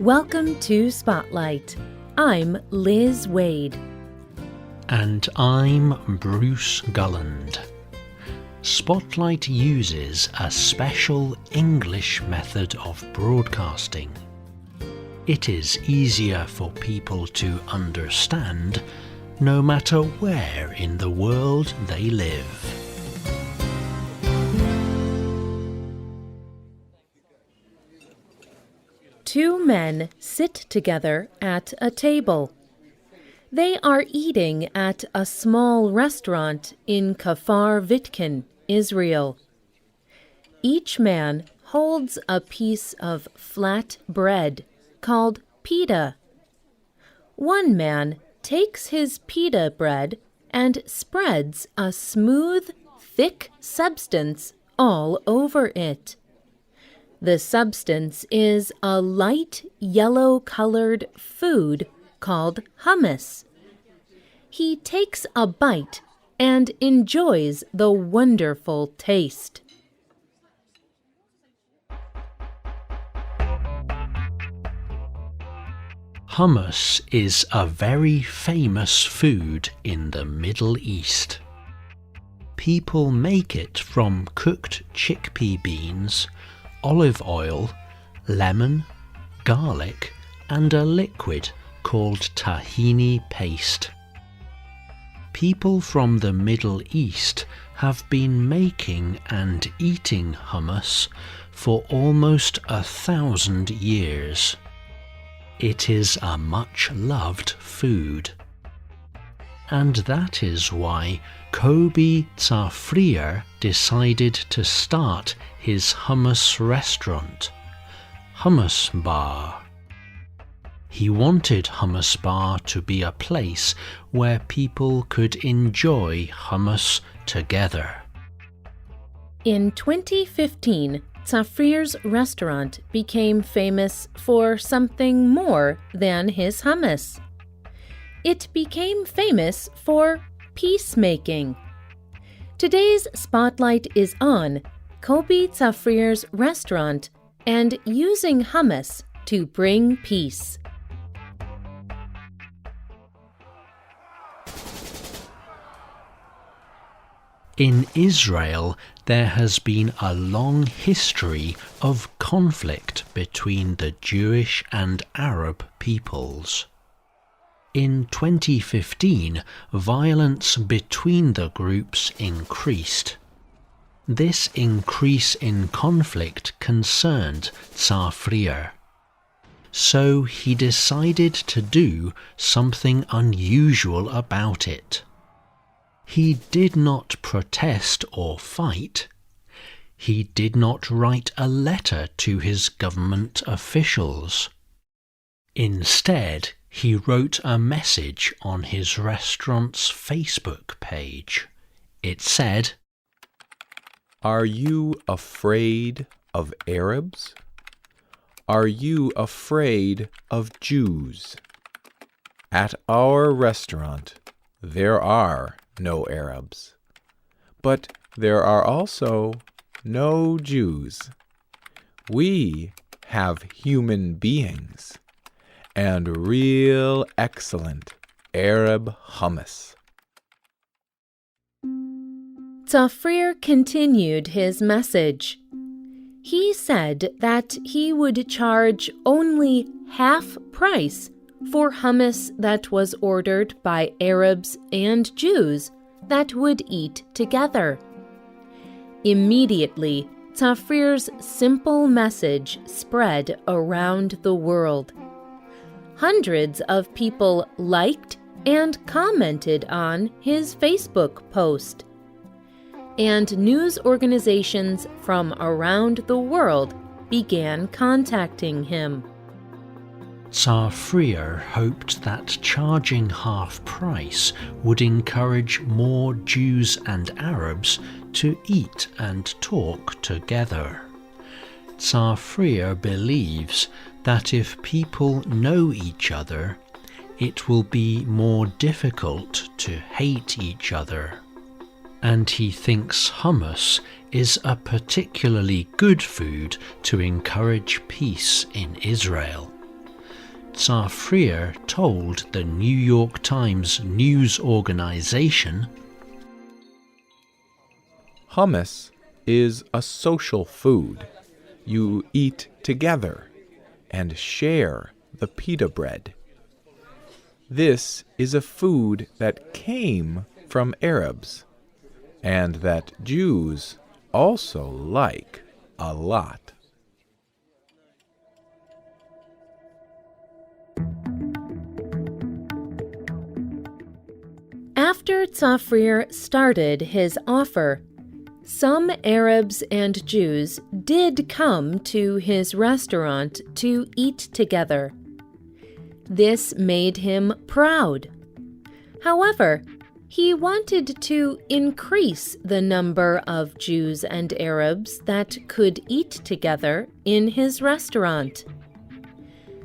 Welcome to Spotlight. I'm Liz Waid. And I'm Bruce Gulland. Spotlight uses a special English method of broadcasting. It is easier for people to understand no matter where in the world they live. Two men sit together at a table. They are eating at a small restaurant in Kfar Vitkin, Israel. Each man holds a piece of flat bread called pita. One man takes his pita bread and spreads a smooth, thick substance all over it. The substance is a light yellow-colored food called hummus. He takes a bite and enjoys the wonderful taste. Hummus is a very famous food in the Middle East. People make it from cooked chickpea beans, olive oil, lemon, garlic, and a liquid called tahini paste. People from the Middle East have been making and eating hummus for almost 1,000 years. It is a much-loved food. And that is why Kobi Tzafrir decided to start his hummus restaurant, Hummus Bar. He wanted Hummus Bar to be a place where people could enjoy hummus together. In 2015, Tzafrir's restaurant became famous for something more than his hummus. It became famous for peacemaking. Today's spotlight is on Kobi Tzafrir's restaurant and using hummus to bring peace. In Israel, there has been a long history of conflict between the Jewish and Arab peoples. In 2015, violence between the groups increased. This increase in conflict concerned Tzafrir. So he decided to do something unusual about it. He did not protest or fight. He did not write a letter to his government officials. Instead, he wrote a message on his restaurant's Facebook page. It said, "Are you afraid of Arabs? Are you afraid of Jews? At our restaurant, there are no Arabs, but there are also no Jews. We have human beings and real excellent Arab hummus." Tzafrir continued his message. He said that he would charge only half price for hummus that was ordered by Arabs and Jews that would eat together. Immediately, Tzafrir's simple message spread around the world. Hundreds of people liked and commented on his Facebook post. And news organizations from around the world began contacting him. Tzafrir hoped that charging half price would encourage more Jews and Arabs to eat and talk together. Tzafrir believes that if people know each other, it will be more difficult to hate each other. And he thinks hummus is a particularly good food to encourage peace in Israel. Tsar Freer told the New York Times news organization, Hummus is a social food. You eat together and share the pita bread. This is a food that came from Arabs and that Jews also like a lot. After Tzafrir started his offer, some Arabs and Jews did come to his restaurant to eat together. This made him proud. However, he wanted to increase the number of Jews and Arabs that could eat together in his restaurant.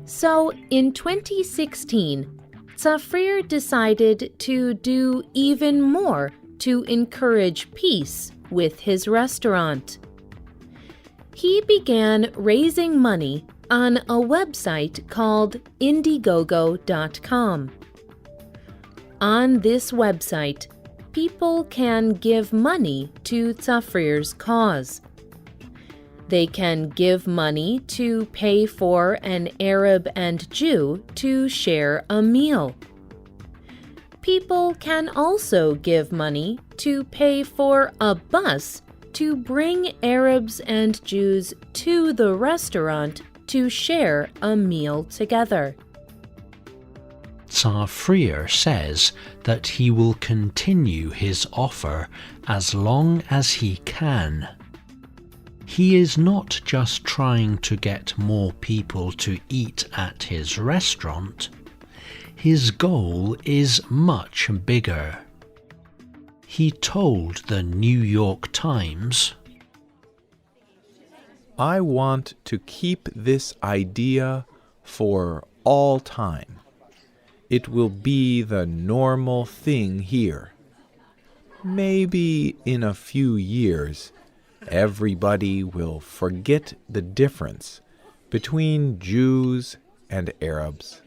So, in 2016, Tzafrir decided to do even more to encourage peace with his restaurant. He began raising money on a website called Indiegogo.com. On this website, people can give money to Tzafrir's cause. They can give money to pay for an Arab and Jew to share a meal. People can also give money to pay for a bus to bring Arabs and Jews to the restaurant to share a meal together. Tsar Freer says that he will continue his offer as long as he can. He is not just trying to get more people to eat at his restaurant. His goal is much bigger. He told the New York Times, I want to keep this idea for all time. It will be the normal thing here. Maybe in a few years, everybody will forget the difference between Jews and Arabs.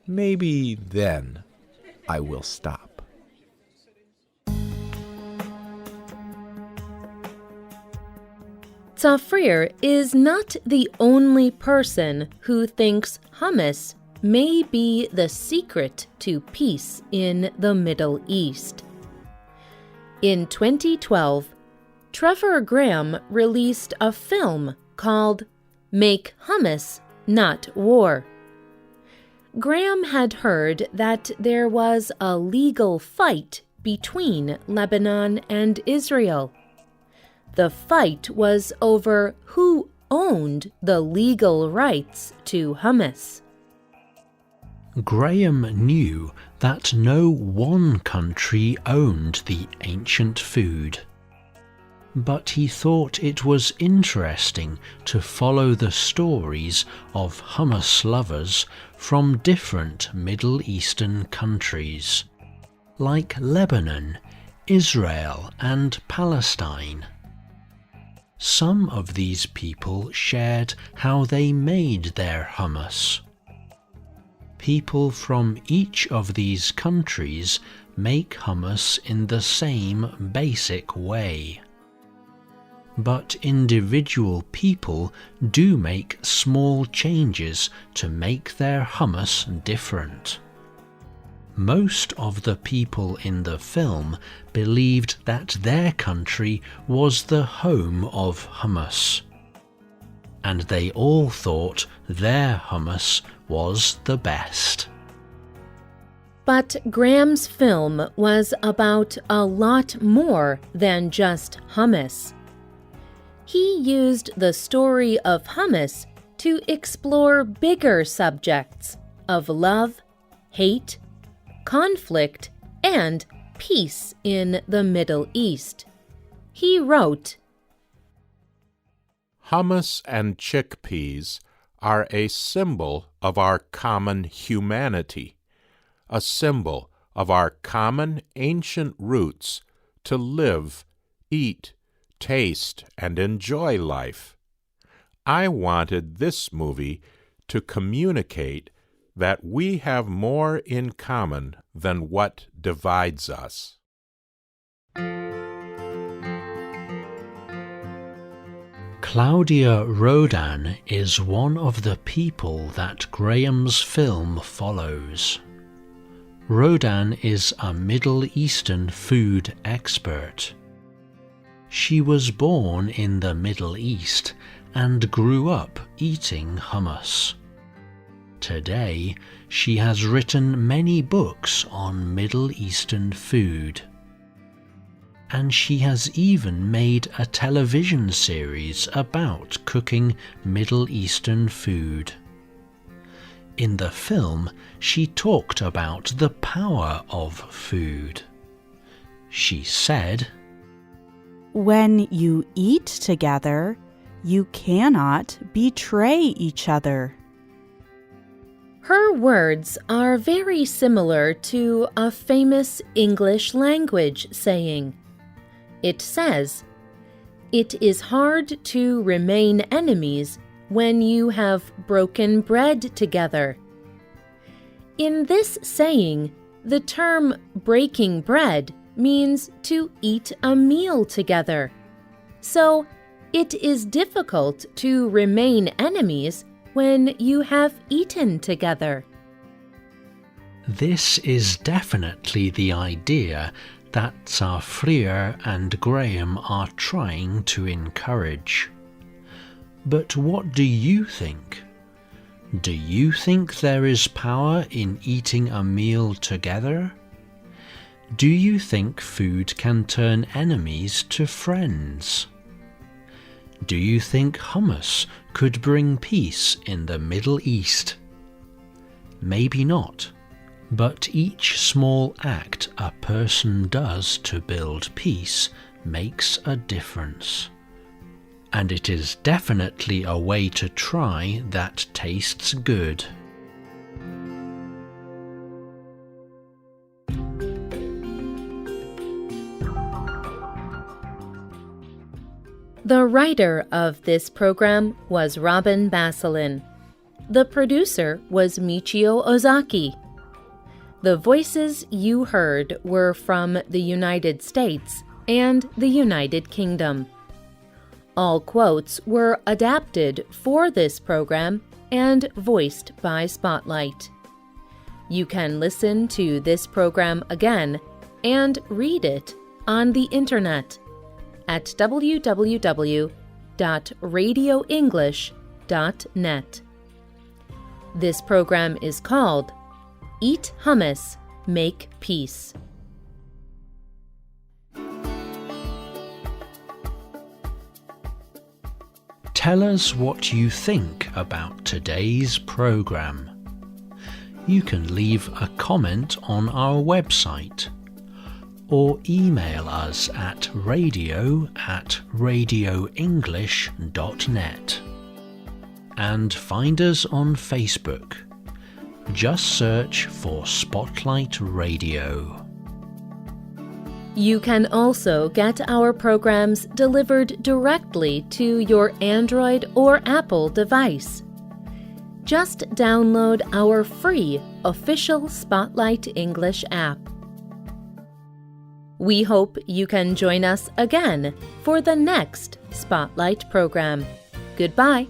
Maybe then I will stop. Tzafrir is not the only person who thinks hummus may be the secret to peace in the Middle East. In 2012, Trevor Graham released a film called Make Hummus, Not War. Graham had heard that there was a legal fight between Lebanon and Israel. The fight was over who owned the legal rights to hummus. Graham knew that no one country owned the ancient food. But he thought it was interesting to follow the stories of hummus lovers from different Middle Eastern countries, like Lebanon, Israel, and Palestine. Some of these people shared how they made their hummus. People from each of these countries make hummus in the same basic way. But individual people do make small changes to make their hummus different. Most of the people in the film believed that their country was the home of hummus, and they all thought their hummus was the best. But Graham's film was about a lot more than just hummus. He used the story of hummus to explore bigger subjects of love, hate, conflict, and peace in the Middle East. He wrote, Hummus and chickpeas are a symbol of our common humanity, a symbol of our common ancient roots to live, eat, taste, and enjoy life. I wanted this movie to communicate that we have more in common than what divides us. Claudia Rodan is one of the people that Graham's film follows. Rodan is a Middle Eastern food expert. She was born in the Middle East and grew up eating hummus. Today, she has written many books on Middle Eastern food. And she has even made a television series about cooking Middle Eastern food. In the film, she talked about the power of food. She said, "When you eat together, you cannot betray each other." Her words are very similar to a famous English language saying. It says, "It is hard to remain enemies when you have broken bread together." In this saying, the term breaking bread means to eat a meal together. So, it is difficult to remain enemies when you have eaten together. This is definitely the idea that Freer and Graham are trying to encourage. But what do you think? Do you think there is power in eating a meal together? Do you think food can turn enemies to friends? Do you think hummus could bring peace in the Middle East? Maybe not. But each small act a person does to build peace makes a difference. And it is definitely a way to try that tastes good. The writer of this program was Robin Baselin. The producer was Michio Ozaki. The voices you heard were from the United States and the United Kingdom. All quotes were adapted for this program and voiced by Spotlight. You can listen to this program again and read it on the internet at www.radioenglish.net. This program is called Eat Hummus, Make Peace. Tell us what you think about today's program. You can leave a comment on our website or email us at radio@radioenglish.net. And find us on Facebook. Just search for Spotlight Radio. You can also get our programs delivered directly to your Android or Apple device. Just download our free official Spotlight English app. We hope you can join us again for the next Spotlight program. Goodbye.